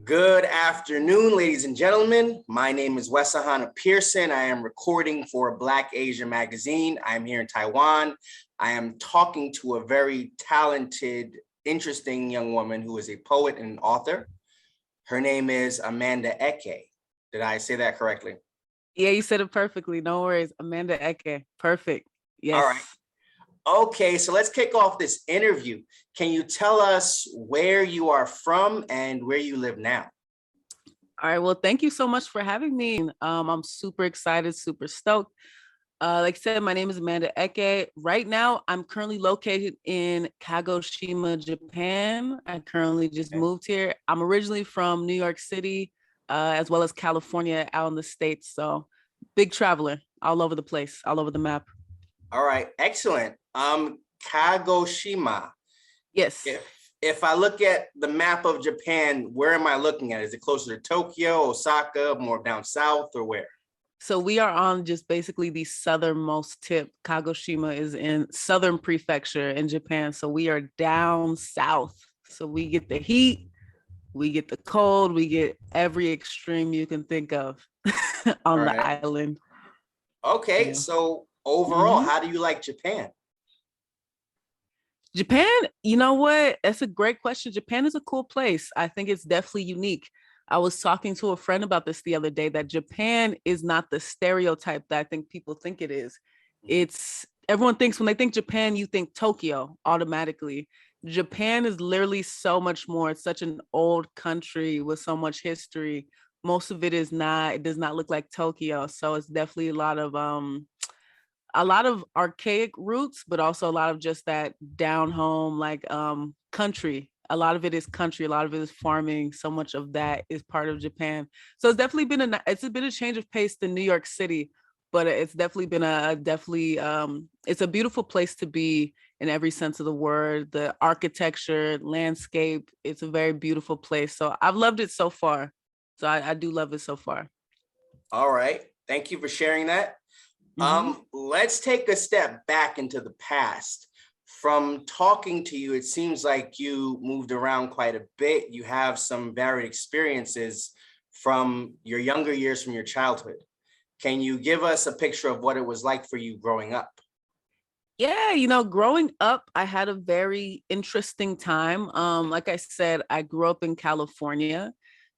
Good afternoon, ladies and gentlemen. My name is Wesahana Pearson. I am recording for Black Asia Magazine. I'm here in Taiwan. I am talking to a very talented, interesting young woman who is a poet and an author. Her name is Amanda Eke. Did I say that correctly? Yeah, you said it perfectly. No worries. Amanda Eke. Perfect. Yes. All right. Okay, so let's kick off this interview. Can you tell us where you are from and where you live now? All right. Well, thank you so much for having me. I'm super excited, super stoked. Like I said, my name is Amanda Eke. Right now, I'm currently located in Kagoshima, Japan. I currently just moved here. I'm originally from New York City, as well as California, out in the States. So big traveler, all over the place, all over the map. All right, excellent. Kagoshima. Yes. If I look at the map of Japan, where am I looking at? Is it closer to Tokyo, Osaka, more down south, or where? So we are on just basically the southernmost tip. Kagoshima is in southern prefecture in Japan. So we are down south. So we get the heat, we get the cold, we get every extreme you can think of on the island. Okay, yeah. So overall, how do you like Japan? Japan, you know what? That's a great question. Japan is a cool place. I think it's definitely unique. I was talking to a friend about this the other day, that Japan is not the stereotype that I think people think it is. It's everyone thinks when they think Japan, you think Tokyo automatically. Japan is literally so much more. It's such an old country with so much history. Most of it is not, it does not look like Tokyo. So it's definitely a lot of archaic roots, but also a lot of just that down home, like country. A lot of it is country. A lot of it is farming. So much of that is part of Japan. So it's definitely been a change of pace than New York City, but it's definitely been it's a beautiful place to be in every sense of the word. The architecture, landscape, it's a very beautiful place. So I've loved it so far. So I do love it so far. All right. Thank you for sharing that. Let's take a step back into the past. From talking to you, it seems like you moved around quite a bit. You have some varied experiences from your younger years, from your childhood. Can you give us a picture of what it was like for you growing up? Yeah, growing up, I had a very interesting time. Like I said, I grew up in California.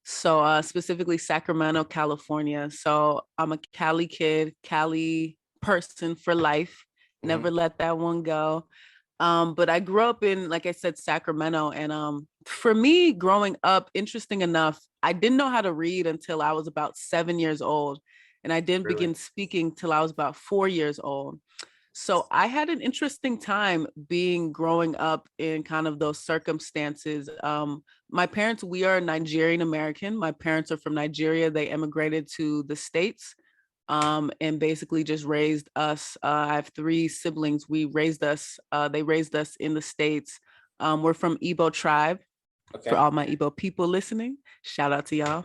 So specifically Sacramento, California. So I'm a Cali kid, Cali person for life. Never let that one go. But I grew up in, like I said, Sacramento. And for me, growing up, interesting enough, I didn't know how to read until I was about 7 years old. And I didn't begin speaking till I was about 4 years old. So I had an interesting time growing up in kind of those circumstances. My parents, we are Nigerian American. My parents are from Nigeria. They immigrated to the States and basically just raised us. I have 3 siblings. They raised us in the States. We're from Igbo tribe. Okay. For all my Igbo people listening, shout out to y'all.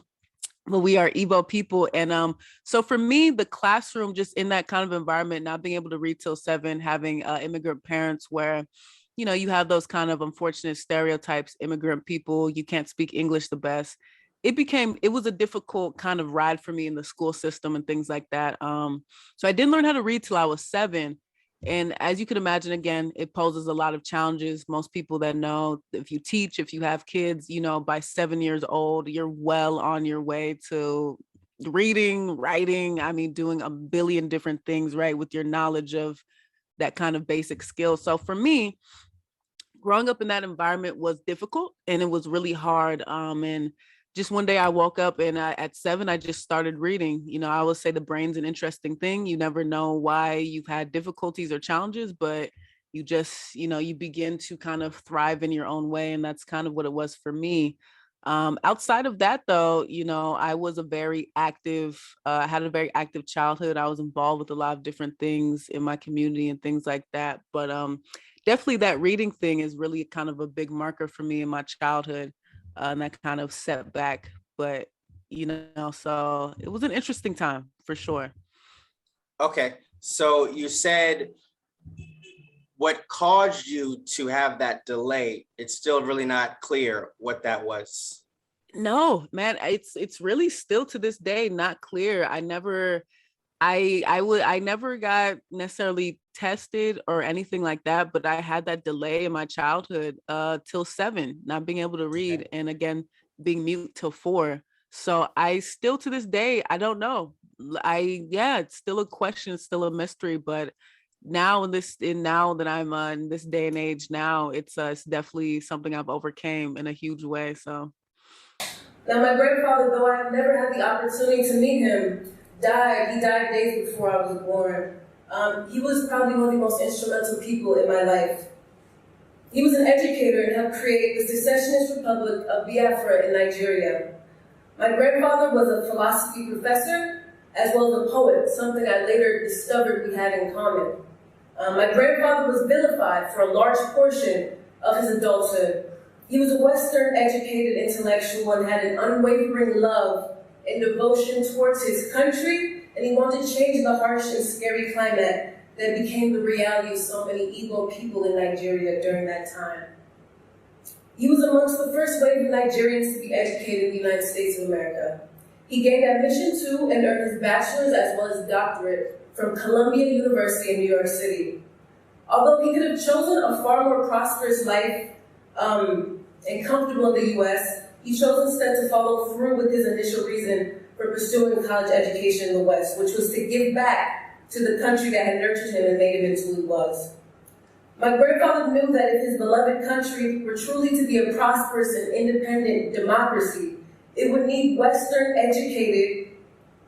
But we are Igbo people. And so for me, the classroom, just in that kind of environment, not being able to read till 7, having immigrant parents where, you have those kind of unfortunate stereotypes, immigrant people, you can't speak English the best. It was a difficult kind of ride for me in the school system and things like that. So I didn't learn how to read till I was 7. And as you can imagine, again, it poses a lot of challenges. Most people that know, if you teach, if you have kids, by 7 years old, you're well on your way to reading, writing, doing a billion different things, right? With your knowledge of that kind of basic skill. So for me, growing up in that environment was difficult and it was really hard. And just one day I woke up and at 7, I just started reading. I always say the brain's an interesting thing. You never know why you've had difficulties or challenges, but you just, you begin to kind of thrive in your own way. And that's kind of what it was for me. Outside of that, though, I was I had a very active childhood. I was involved with a lot of different things in my community and things like that. But definitely that reading thing is really kind of a big marker for me in my childhood. And that kind of setback, but so it was an interesting time for sure. Okay, so you said what caused you to have that delay. It's still really not clear what that was. No, man, it's really still to this day not clear. I never got necessarily tested or anything like that, but I had that delay in my childhood till 7, not being able to Okay. read, and again being mute till 4. So I still to this day I don't know. Yeah, it's still a question, it's still a mystery, but now that I'm in this day and age now, it's definitely something I've overcame in a huge way. So Now, my grandfather, though I have never had the opportunity to meet him, died. He died days before I was born. He was probably one of the most instrumental people in my life. He was an educator and helped create the secessionist republic of Biafra in Nigeria. My grandfather was a philosophy professor as well as a poet, something I later discovered we had in common. My grandfather was vilified for a large portion of his adulthood. He was a Western-educated intellectual and had an unwavering love and devotion towards his country, and he wanted to change the harsh and scary climate that became the reality of so many Igbo people in Nigeria during that time. He was amongst the first wave of Nigerians to be educated in the United States of America. He gained admission to and earned his bachelor's as well as doctorate from Columbia University in New York City. Although he could have chosen a far more prosperous life and comfortable in the US, he chose instead to follow through with his initial reason for pursuing a college education in the West, which was to give back to the country that had nurtured him and made him into who he was. My grandfather knew that if his beloved country were truly to be a prosperous and independent democracy, it would need Western-educated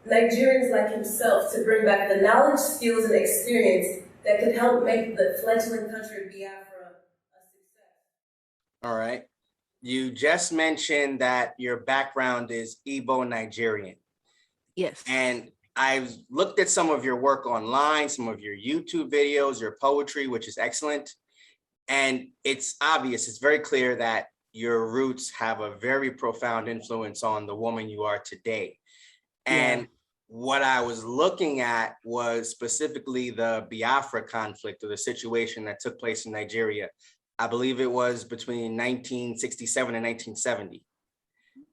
Nigerians like himself to bring back the knowledge, skills, and experience that could help make the fledgling country of Biafra a success. All right. You just mentioned that your background is Igbo Nigerian. yes. And I've looked at some of your work online, some of your YouTube videos, your poetry, which is excellent. And it's obvious, it's very clear that your roots have a very profound influence on the woman you are today. And what I was looking at was specifically the Biafra conflict, or the situation that took place in Nigeria. I believe it was between 1967 and 1970.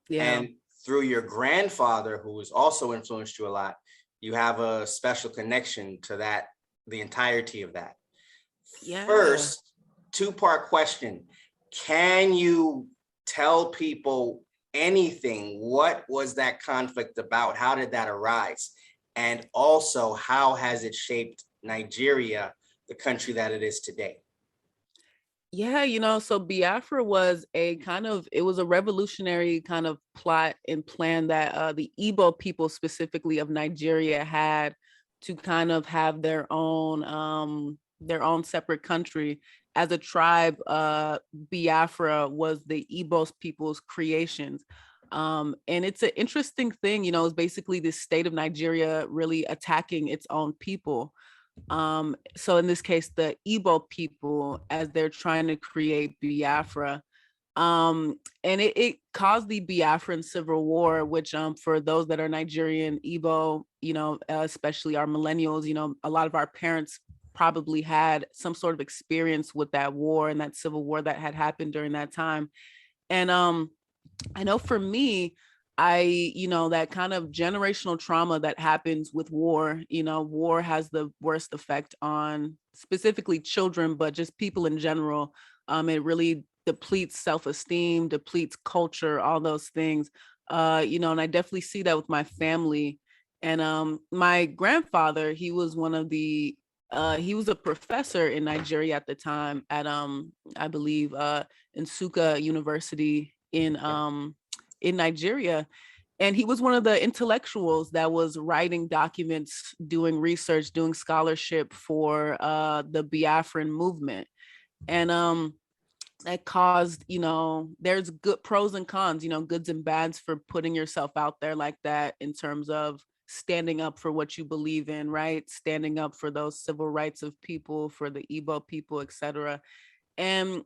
Yeah. And through your grandfather, who has also influenced you a lot, you have a special connection to that, the entirety of that. Yeah. First, two-part question. Can you tell people anything? What was that conflict about? How did that arise? And also, how has it shaped Nigeria, the country that it is today? Yeah, so Biafra was it was a revolutionary kind of plot and plan that the Igbo people specifically of Nigeria had to kind of have their own separate country. As a tribe, Biafra was the Igbo people's creations. And it's an interesting thing, it's basically the state of Nigeria really attacking its own people. So in this case, the Igbo people, as they're trying to create Biafra, and it caused the Biafran Civil War, which for those that are Nigerian Igbo, especially our millennials, a lot of our parents probably had some sort of experience with that war and that civil war that had happened during that time. And I know for me, that kind of generational trauma that happens with war, war has the worst effect on specifically children, but just people in general. It really depletes self-esteem, depletes culture, all those things. And I definitely see that with my family. And my grandfather, he was he was a professor in Nigeria at the time at I believe Nsukka University in Nigeria. And he was one of the intellectuals that was writing documents, doing research, doing scholarship for the Biafran movement. And that caused, there's good pros and cons, goods and bads for putting yourself out there like that in terms of standing up for what you believe in, right? Standing up for those civil rights of people, for the Igbo people, etc. And,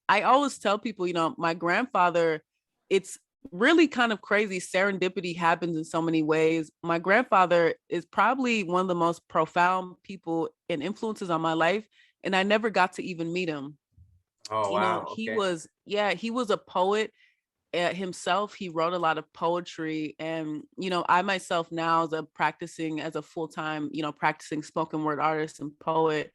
I always tell people, my grandfather, it's really kind of crazy. Serendipity happens in so many ways. My grandfather is probably one of the most profound people and influences on my life. And I never got to even meet him. Oh, wow. He Okay. was, he was a poet. himself, he wrote a lot of poetry. And, I myself now as a full-time, practicing spoken word artist and poet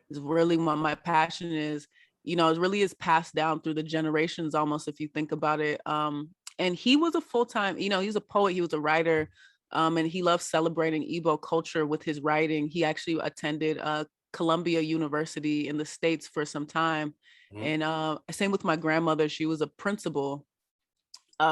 is really what my passion is. It really is passed down through the generations almost, if you think about it. And he was a full-time, he was a poet, he was a writer, and he loved celebrating Igbo culture with his writing. He actually attended Columbia University in the States for some time. And same with my grandmother. She was a principal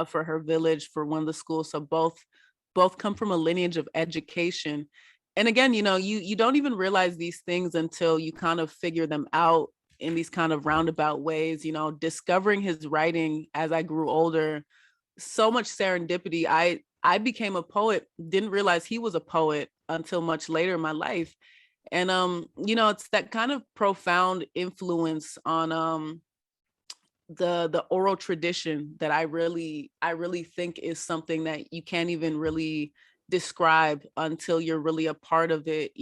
for her village for one of the schools. So both come from a lineage of education. And again, you don't even realize these things until you kind of figure them out in these kind of roundabout ways. Discovering his writing as I grew older, so much serendipity. I became a poet, didn't realize he was a poet until much later in my life. And it's that kind of profound influence on the oral tradition that I really think is something that you can't even really describe until you're really a part of it.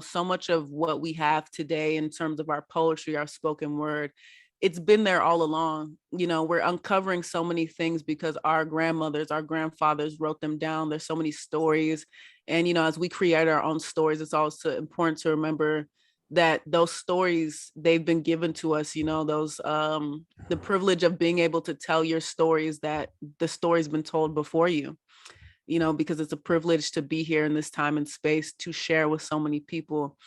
So much of what we have today in terms of our poetry, our spoken word, it's been there all along. We're uncovering so many things because our grandmothers, our grandfathers wrote them down. There's so many stories. And, as we create our own stories, it's also important to remember that those stories, they've been given to us, those the privilege of being able to tell your stories, that the story's been told before you, because it's a privilege to be here in this time and space to share with so many people.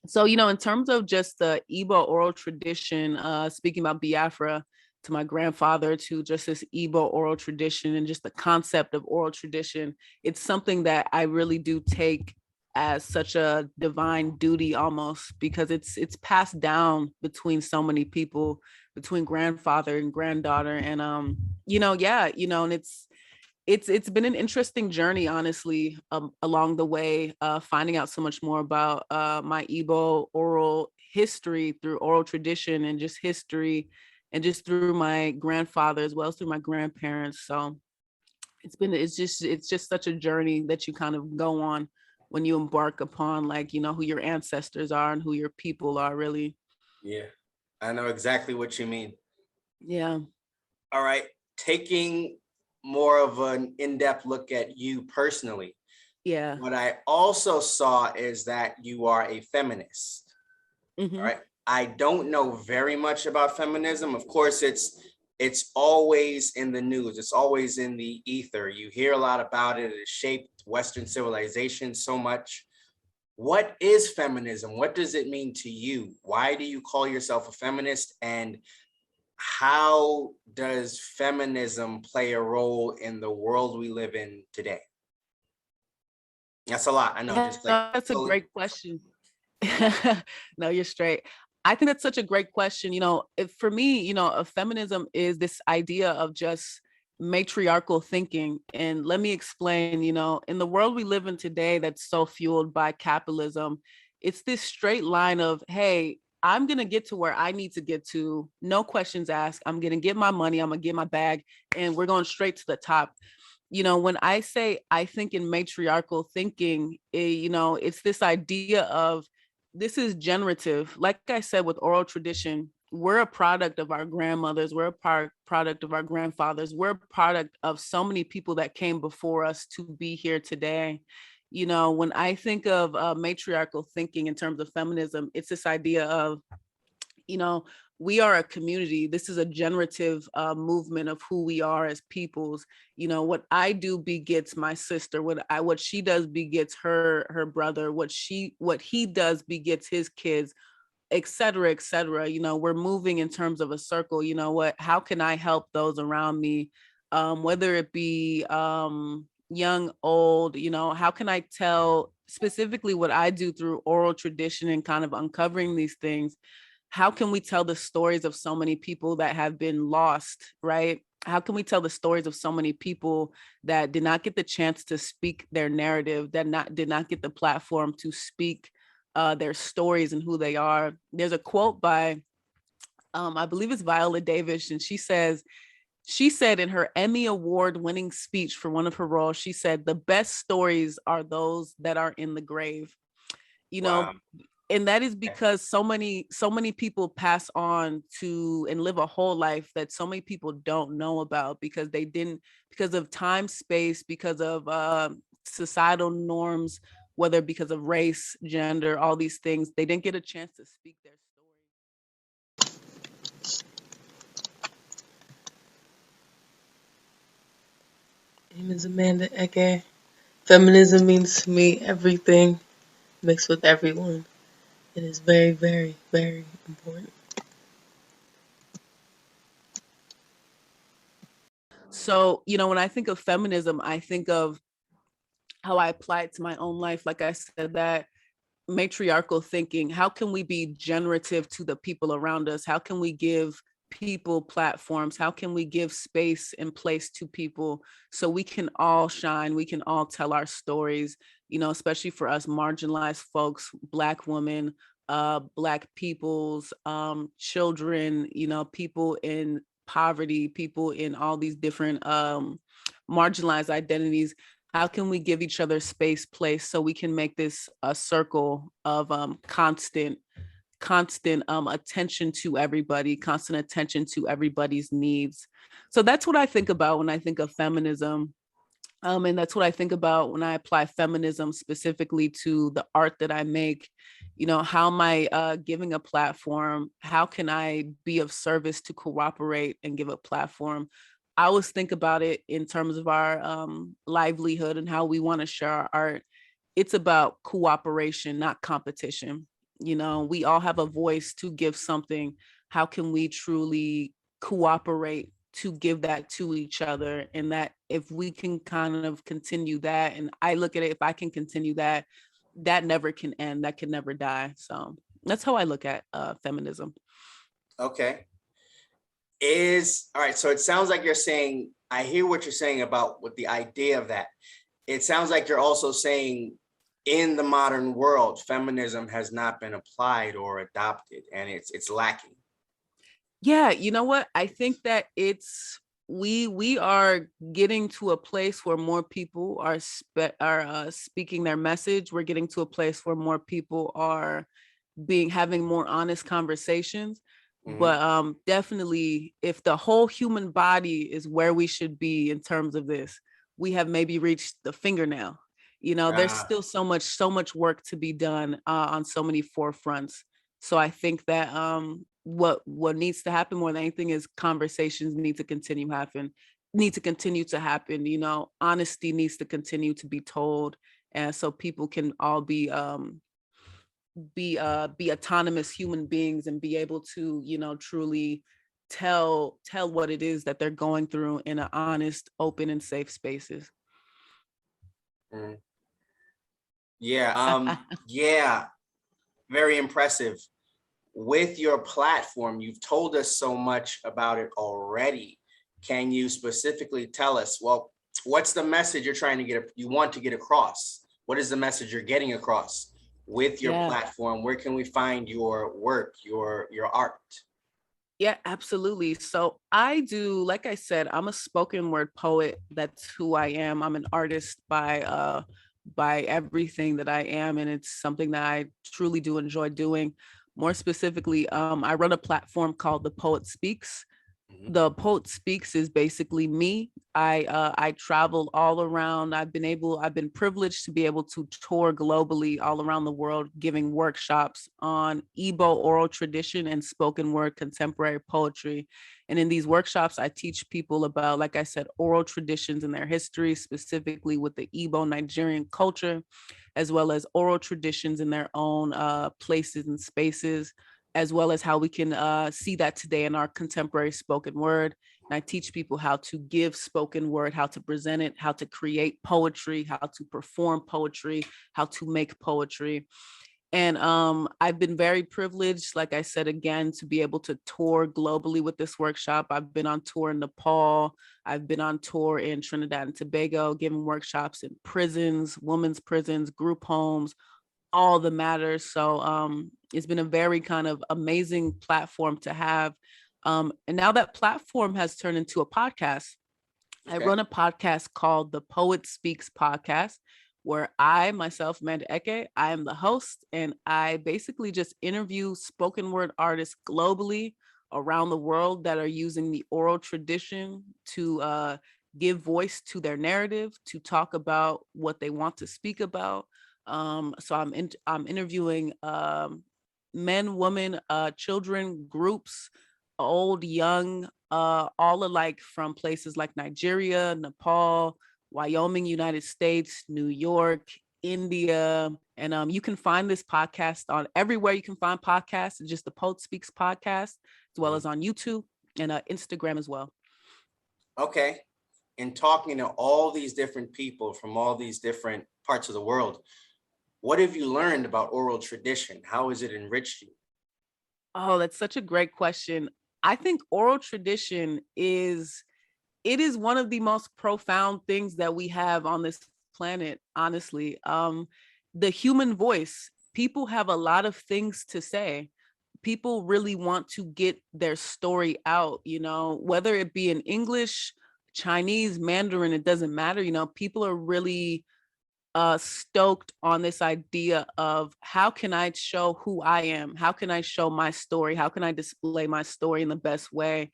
So, in terms of just the Igbo oral tradition, speaking about Biafra, to my grandfather, to just this Igbo oral tradition and just the concept of oral tradition, it's something that I really do take as such a divine duty almost, because it's passed down between so many people, between grandfather and granddaughter. And and it's been an interesting journey, honestly, along the way, finding out so much more about my Igbo oral history through oral tradition and just history, and just through my grandfather as well as through my grandparents. So it's just such a journey that you kind of go on when you embark upon, like, who your ancestors are and who your people are, really. Yeah, I know exactly what you mean. Yeah. All right, taking more of an in-depth look at you personally. Yeah. What I also saw is that you are a feminist. Mm-hmm. All right. I don't know very much about feminism. Of course, it's always in the news. It's always in the ether. You hear a lot about it. It has shaped Western civilization so much. What is feminism? What does it mean to you? Why do you call yourself a feminist? And how does feminism play a role in the world we live in today? That's a lot. I know. Just like, that's a great question. No, you're straight. I think that's such a great question. For me, a feminism is this idea of just matriarchal thinking. And let me explain, in the world we live in today that's so fueled by capitalism, it's this straight line of, hey, I'm going to get to where I need to get to. No questions asked. I'm going to get my money. I'm going to get my bag, and we're going straight to the top. When I say I think in matriarchal thinking, it's this idea of, this is generative. Like I said, with oral tradition, we're a product of our grandmothers. We're a product of our grandfathers. We're a product of so many people that came before us to be here today. When I think of matriarchal thinking in terms of feminism, it's this idea of, we are a community. This is a generative movement of who we are as peoples. What I do begets my sister. What she does begets her brother. What he does begets his kids, et cetera, et cetera. We're moving in terms of a circle. How can I help those around me? Whether it be young, old, how can I tell specifically what I do through oral tradition and kind of uncovering these things? How can we tell the stories of so many people that have been lost, right? How can we tell the stories of so many people that did not get the chance to speak their narrative, that did not get the platform to speak their stories and who they are? There's a quote by, I believe it's Viola Davis, and she said in her Emmy Award winning speech for one of her roles, she said, "The best stories are those that are in the grave." Wow. And that is because so many people pass on to and live a whole life that so many people don't know about because because of time, space, because of societal norms, whether because of race, gender, all these things, they didn't get a chance to speak their story. My name is Amanda Ege. Feminism means to me everything mixed with everyone. It is very, very, very important. So, when I think of feminism, I think of how I apply it to my own life. Like I said, that matriarchal thinking. How can we be generative to the people around us? How can we give people platforms? How can we give space and place to people so we can all shine? We can all tell our stories, especially for us marginalized folks, Black women, Black peoples, children, people in poverty, people in all these different marginalized identities. How can we give each other space, place, so we can make this a circle of constant attention to everybody, constant attention to everybody's needs. So that's what I think about when I think of feminism. And that's what I think about when I apply feminism specifically to the art that I make. How am I giving a platform? How can I be of service to cooperate and give a platform? I always think about it in terms of our livelihood and how we want to share our art. It's about cooperation, not competition. We all have a voice to give something. How can we truly cooperate to give that to each other? And that if we can kind of continue that, and I look at it, if I can continue that, that never can end, that can never die. So that's how I look at feminism. Okay. All right. So it sounds like you're saying, I hear what you're saying about with the idea of that. It sounds like you're also saying in the modern world, feminism has not been applied or adopted, and it's lacking. Yeah, you know what? I think that we are getting to a place where more people are speaking their message. We're getting to a place where more people are having more honest conversations. But definitely, if the whole human body is where we should be in terms of this, we have maybe reached the fingernail. There's still so much work to be done on so many forefronts. So I think that what needs to happen more than anything is conversations need to continue to happen. Honesty needs to continue to be told, and so people can all be autonomous human beings and be able to truly tell what it is that they're going through in an honest, open, and safe spaces. Yeah, very impressive. With your platform, you've told us so much about it already. Can you specifically tell us, well, what's the message you want to get across? What is the message you're getting across with your platform? Where can we find your work, your art? Yeah, absolutely. So I do, like I said, I'm a spoken word poet. That's who I am. I'm an artist by everything that I am, and it's something that I truly do enjoy doing. More specifically, I run a platform called The Poet Speaks. The Poet Speaks is basically me. I travel all around. I've been privileged to be able to tour globally all around the world, giving workshops on Igbo oral tradition and spoken word contemporary poetry. And in these workshops, I teach people about, like I said, oral traditions and their history, specifically with the Igbo Nigerian culture, as well as oral traditions in their own places and spaces, as well as how we can see that today in our contemporary spoken word. And I teach people how to give spoken word, how to present it, how to create poetry, how to perform poetry, how to make poetry. And I've been very privileged, like I said, again, to be able to tour globally with this workshop. I've been on tour in Nepal. I've been on tour in Trinidad and Tobago, giving workshops in prisons, women's prisons, group homes, all the matters. So it's been a very kind of amazing platform to have. And now that platform has turned into a podcast. Okay. I run a podcast called the Poet Speaks Podcast, where I, myself, Amanda Eke, I am the host, and I basically just interview spoken word artists globally around the world that are using the oral tradition to give voice to their narrative, to talk about what they want to speak about. So I'm interviewing men, women, children, groups, old, young, all alike from places like Nigeria, Nepal, Wyoming, United States, New York, India. And you can find this podcast on everywhere you can find podcasts, just the Poet Speaks podcast, as well as on YouTube and Instagram as well. Okay. In talking to all these different people from all these different parts of the world, what have you learned about oral tradition? How has it enriched you? Oh, that's such a great question. I think oral tradition it is one of the most profound things that we have on this planet, honestly. The human voice, people have a lot of things to say. People really want to get their story out, whether it be in English, Chinese, Mandarin, it doesn't matter. People are really stoked on this idea of how can I show who I am? How can I show my story? How can I display my story in the best way?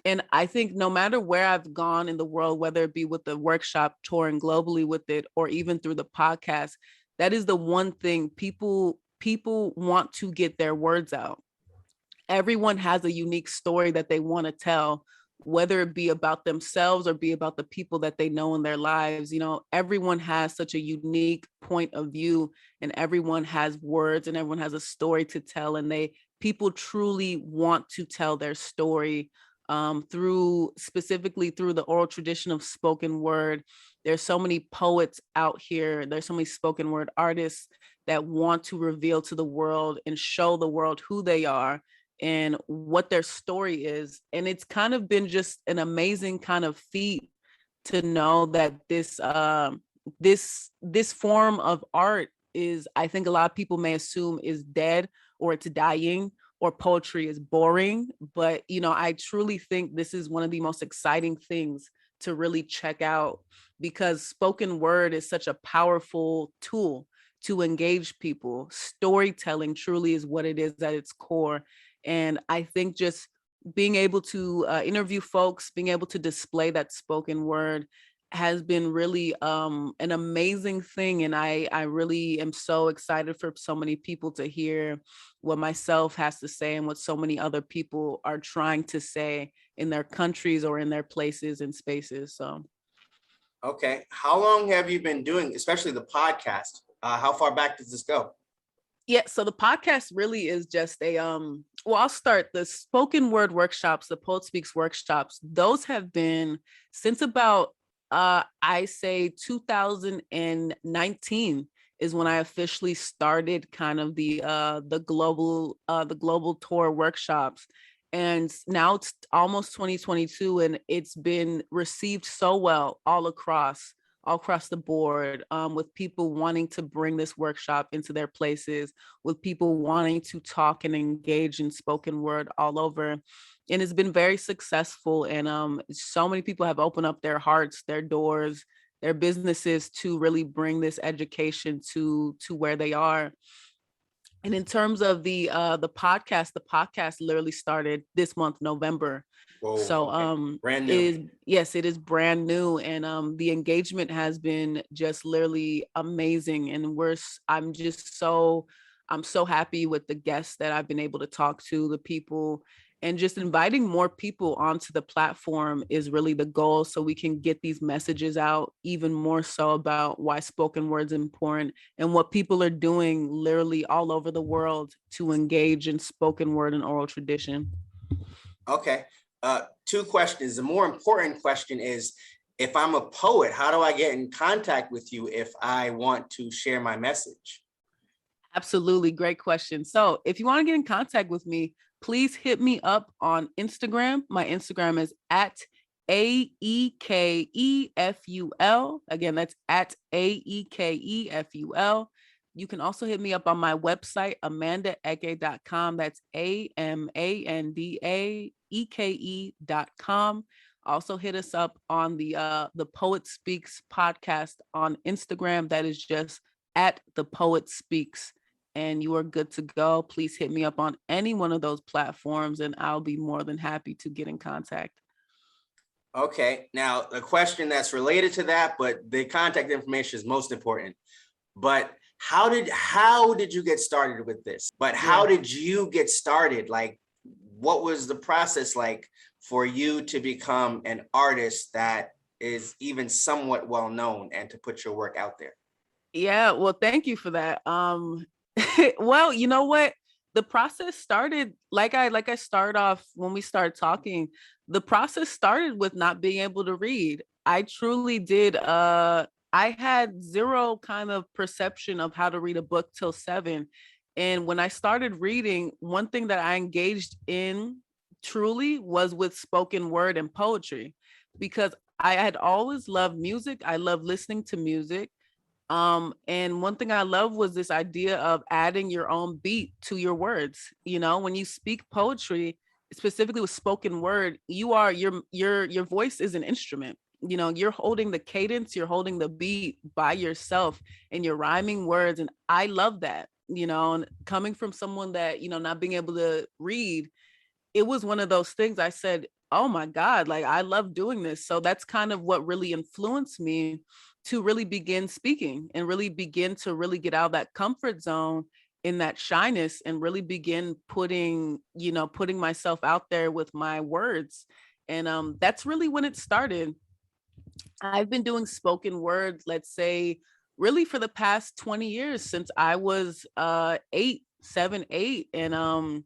And I think no matter where I've gone in the world, whether it be with the workshop, touring globally with it, or even through the podcast, that is the one thing people want to get their words out. Everyone has a unique story that they want to tell, whether it be about themselves or be about the people that they know in their lives. Everyone has such a unique point of view, and everyone has words, and everyone has a story to tell, and people truly want to tell their story specifically through the oral tradition of spoken word. There's so many poets out here. There's so many spoken word artists that want to reveal to the world and show the world who they are and what their story is. And it's kind of been just an amazing kind of feat to know that this form of art is, I think a lot of people may assume, is dead or it's dying or poetry is boring. But, I truly think this is one of the most exciting things to really check out, because spoken word is such a powerful tool to engage people. Storytelling truly is what it is at its core. And I think just being able to interview folks, being able to display that spoken word has been really an amazing thing. And I really am so excited for so many people to hear what myself has to say and what so many other people are trying to say in their countries or in their places and spaces. So. Okay. How long have you been doing, especially the podcast? How far back does this go? Yeah, so the podcast really is just I'll start the spoken word workshops, the Poet Speaks workshops. Those have been since about I say 2019 is when I officially started kind of the global tour workshops. And now it's almost 2022, and it's been received so well all across the board, with people wanting to bring this workshop into their places, with people wanting to talk and engage in spoken word all over. And it's been very successful. And so many people have opened up their hearts, their doors, their businesses to really bring this education to where they are. And in terms of the podcast literally started this month, November. Whoa, So okay. Brand new. it is brand new. And the engagement has been just literally amazing. And I'm so happy with the guests that I've been able to talk to, the people, and just inviting more people onto the platform is really the goal, so we can get these messages out even more so about why spoken word is important and what people are doing literally all over the world to engage in spoken word and oral tradition. Okay. Two questions. The more important question is, if I'm a poet, how do I get in contact with you if I want to share my message? Absolutely. Great question. So if you want to get in contact with me, please hit me up on Instagram. My Instagram is at AEKEFUL. Again, that's at AEKEFUL. You can also hit me up on my website, amandaeke.com. That's AMANDAEKE.com. Also hit us up on the Poet Speaks podcast on Instagram. That is just at the Poet Speaks, and you are good to go. Please hit me up on any one of those platforms and I'll be more than happy to get in contact. Okay, now a question that's related to that, but the contact information is most important. But how did you get started with this? But how did you get started? Like, what was the process like for you to become an artist that is even somewhat well known and to put your work out there? Yeah, well, thank you for that. Well, you know what? The process started like I started off when we started talking. The process started with not being able to read. I truly did. I had zero kind of perception of how to read a book till 7. And when I started reading, one thing that I engaged in truly was with spoken word and poetry, because I had always loved music. I love listening to music. And one thing I love was this idea of adding your own beat to your words. You know, when you speak poetry, specifically with spoken word, your voice is an instrument. You know, you're holding the cadence, you're holding the beat by yourself, and you're rhyming words. And I love that, you know, and coming from someone that, you know, not being able to read, it was one of those things I said, oh my God, like I love doing this. So that's kind of what really influenced me to really begin speaking and really begin to really get out of that comfort zone in that shyness and really begin putting myself out there with my words. And that's really when it started. I've been doing spoken word, let's say, really for the past 20 years, since I was 8. And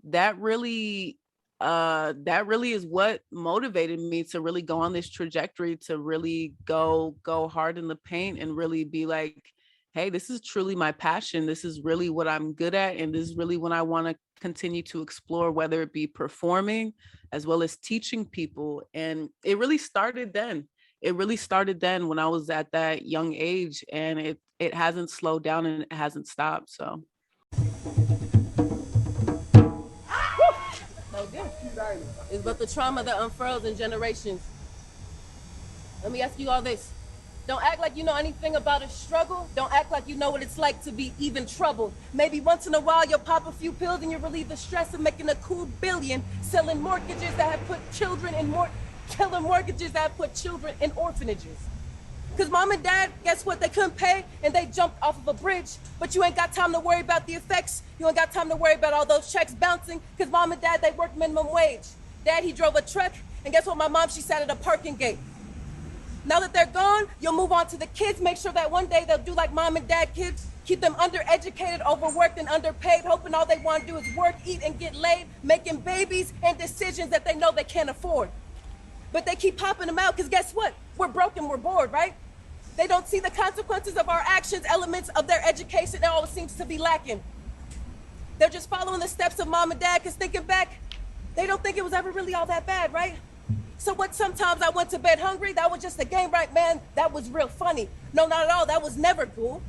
that really is what motivated me to really go on this trajectory, to really go hard in the paint and really be like, hey, this is truly my passion. This is really what I'm good at. And this is really what I want to continue to explore, whether it be performing as well as teaching people. And it really started then. It really started then when I was at that young age, and it hasn't slowed down and it hasn't stopped. So. It's but the trauma that unfurls in generations. Let me ask you all this. Don't act like you know anything about a struggle. Don't act like you know what it's like to be even troubled. Maybe once in a while you'll pop a few pills and you'll relieve the stress of making a cool billion, selling mortgages that have put children in killing mortgages that have put children in orphanages. Because mom and dad, guess what? They couldn't pay and they jumped off of a bridge. But you ain't got time to worry about the effects. You ain't got time to worry about all those checks bouncing, because mom and dad, they work minimum wage. Dad, he drove a truck, and guess what? My mom, she sat at a parking gate. Now that they're gone, you'll move on to the kids. Make sure that one day they'll do like mom and dad kids. Keep them undereducated, overworked, and underpaid, hoping all they want to do is work, eat, and get laid, making babies and decisions that they know they can't afford. But they keep popping them out because guess what? We're broken, we're bored, right? They don't see the consequences of our actions, elements of their education. It always seems to be lacking. They're just following the steps of mom and dad, because thinking back, they don't think it was ever really all that bad, right? So what, sometimes I went to bed hungry, that was just a game, right, man? That was real funny. No, not at all, that was never cool.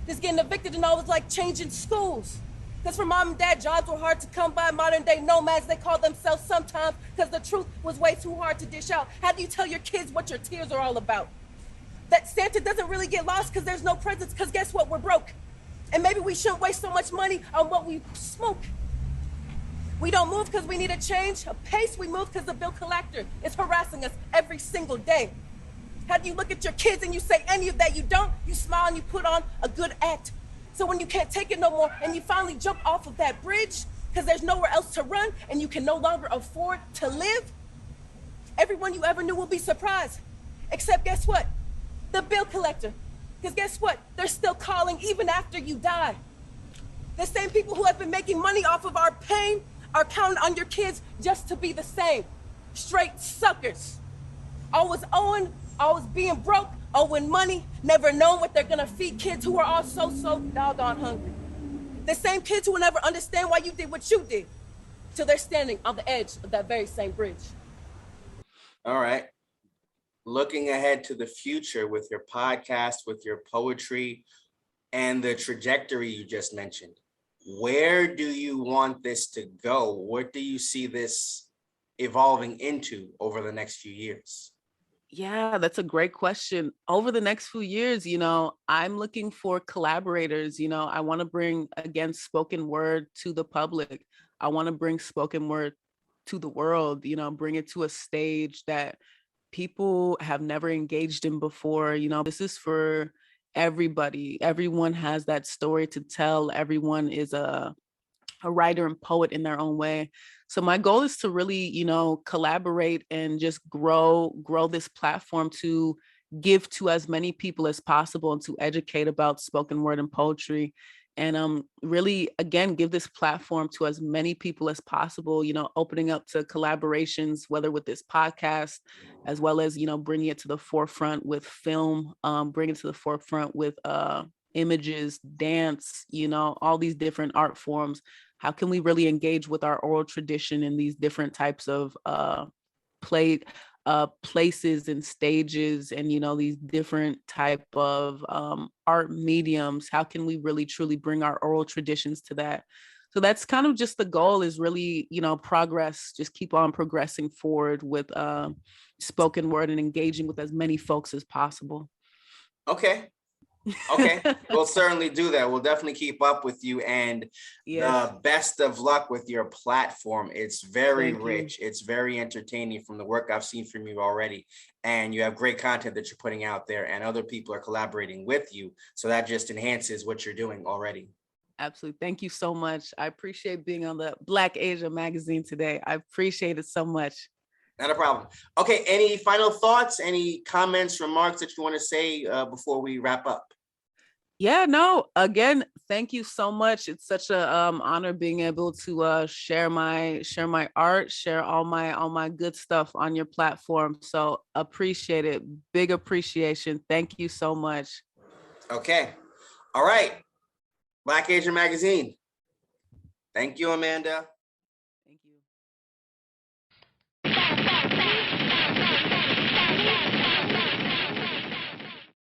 Just getting evicted and all was like changing schools. Because for mom and dad, jobs were hard to come by. Modern day nomads, they call themselves sometimes, because the truth was way too hard to dish out. How do you tell your kids what your tears are all about? That Santa doesn't really get lost because there's no presents, because guess what? We're broke. And maybe we shouldn't waste so much money on what we smoke. We don't move because we need a change, a pace. We move because the bill collector is harassing us every single day. How do you look at your kids and you say any of that? You don't. You smile and you put on a good act. So when you can't take it no more and you finally jump off of that bridge because there's nowhere else to run and you can no longer afford to live, everyone you ever knew will be surprised. Except guess what? The bill collector. Because guess what? They're still calling even after you die. The same people who have been making money off of our pain are counting on your kids just to be the same. Straight suckers. Always owing, always being broke, owing money, never knowing what they're gonna feed kids who are all so doggone hungry. The same kids who will never understand why you did what you did till they're standing on the edge of that very same bridge. All right. Looking ahead to the future with your podcast, with your poetry, and the trajectory you just mentioned, where do you want this to go? What do you see this evolving into over the next few years? Yeah, that's a great question. Over the next few years, I'm looking for collaborators. I want to bring, again, spoken word to the public. I want to bring spoken word to the world, bring it to a stage that people have never engaged in before. This is for everybody. Everyone has that story to tell. Everyone is a writer and poet in their own way. So my goal is to really, collaborate and just grow this platform to give to as many people as possible and to educate about spoken word and poetry. And really, again, give this platform to as many people as possible, opening up to collaborations, whether with this podcast, as well as, bringing it to the forefront with film, bringing it to the forefront with images, dance, all these different art forms. How can we really engage with our oral tradition in these different types of places and stages, and these different type of art mediums? How can we really truly bring our oral traditions to that? So that's kind of just the goal, is really, progress, just keep on progressing forward with spoken word and engaging with as many folks as possible. Okay. Okay, we'll certainly do that. We'll definitely keep up with you, and Yes. the best of luck with your platform. It's very Thank you. rich. It's very entertaining from the work I've seen from you already. And you have great content that you're putting out there, and other people are collaborating with you. So that just enhances what you're doing already. Absolutely. Thank you so much. I appreciate being on the Black Asia magazine today. I appreciate it so much. Not a problem. Okay, any final thoughts, any comments, remarks that you want to say before we wrap up? Yeah, no, again, thank you so much. It's such a honor being able to share my art, share all my good stuff on your platform. So appreciate it. Big appreciation. Thank you so much. Okay. All right. Black Asia Magazine. Thank you, Amanda. Thank you.